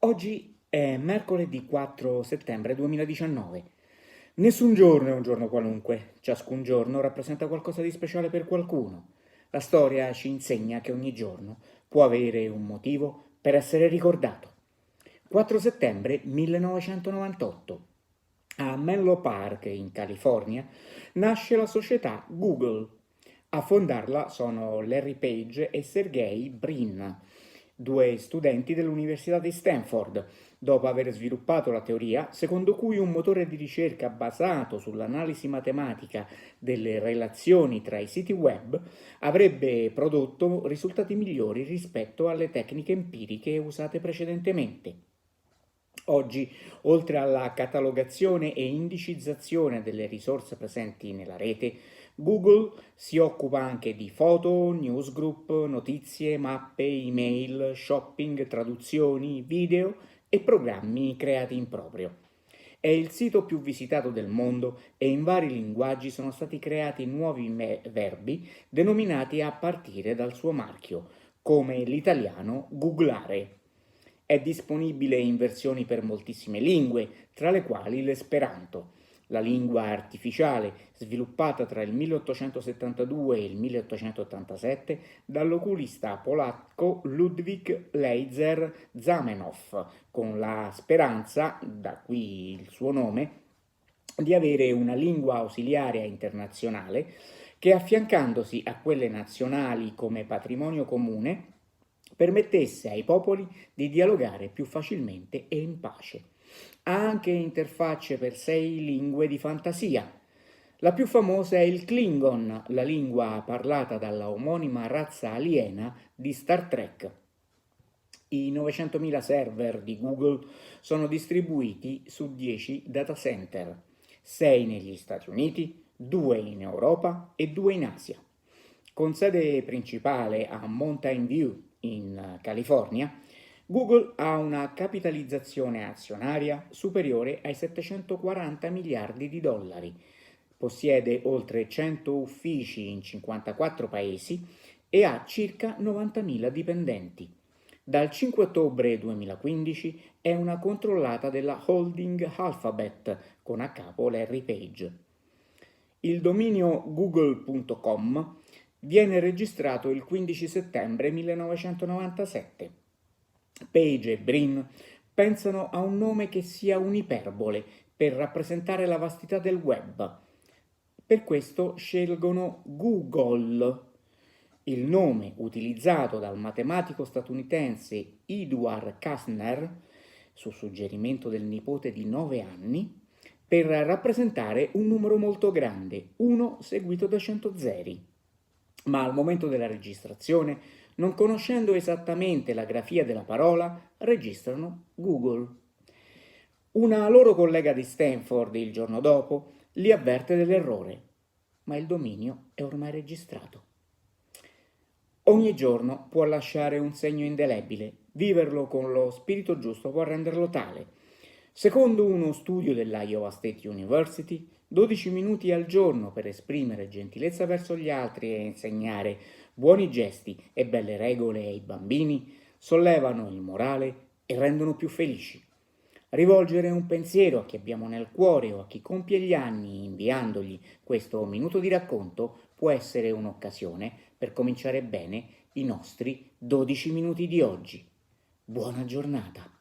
Oggi è mercoledì 4 settembre 2019. Nessun giorno è un giorno qualunque, ciascun giorno rappresenta qualcosa di speciale per qualcuno. La storia ci insegna che ogni giorno può avere un motivo per essere ricordato. 4 settembre 1998. A Menlo Park, in California, nasce la società Google. A fondarla sono Larry Page e Sergey Brin, due studenti dell'Università di Stanford, dopo aver sviluppato la teoria secondo cui un motore di ricerca basato sull'analisi matematica delle relazioni tra i siti web avrebbe prodotto risultati migliori rispetto alle tecniche empiriche usate precedentemente. Oggi, oltre alla catalogazione e indicizzazione delle risorse presenti nella rete, Google si occupa anche di foto, newsgroup, notizie, mappe, email, shopping, traduzioni, video e programmi creati in proprio. È il sito più visitato del mondo e in vari linguaggi sono stati creati nuovi verbi denominati a partire dal suo marchio, come l'italiano googlare. È disponibile in versioni per moltissime lingue, tra le quali l'esperanto, la lingua artificiale sviluppata tra il 1872 e il 1887 dall'oculista polacco Ludwik Leiser Zamenhof, con la speranza, da qui il suo nome, di avere una lingua ausiliaria internazionale che, affiancandosi a quelle nazionali come patrimonio comune, permettesse ai popoli di dialogare più facilmente e in pace. Ha anche interfacce per 6 lingue di fantasia. La più famosa è il Klingon, la lingua parlata dalla omonima razza aliena di Star Trek. I 900.000 server di Google sono distribuiti su 10 data center, 6 negli Stati Uniti, 2 in Europa e 2 in Asia. Con sede principale a Mountain View, in California, Google ha una capitalizzazione azionaria superiore ai 740 miliardi di dollari, possiede oltre 100 uffici in 54 paesi e ha circa 90.000 dipendenti. Dal 5 ottobre 2015 è una controllata della holding Alphabet con a capo Larry Page. Il dominio google.com viene registrato il 15 settembre 1997. Page e Brin pensano a un nome che sia un'iperbole per rappresentare la vastità del web. Per questo scelgono Google, il nome utilizzato dal matematico statunitense Edward Kastner, su suggerimento del nipote di 9 anni, per rappresentare un numero molto grande, 1 seguito da 100 zeri. Ma al momento della registrazione, non conoscendo esattamente la grafia della parola, registrano Google. Una loro collega di Stanford il giorno dopo li avverte dell'errore, ma il dominio è ormai registrato. Ogni giorno può lasciare un segno indelebile, viverlo con lo spirito giusto può renderlo tale. Secondo uno studio dell'Iowa State University, 12 minuti al giorno per esprimere gentilezza verso gli altri e insegnare buoni gesti e belle regole ai bambini sollevano il morale e rendono più felici. Rivolgere un pensiero a chi abbiamo nel cuore o a chi compie gli anni inviandogli questo minuto di racconto può essere un'occasione per cominciare bene i nostri 12 minuti di oggi. Buona giornata!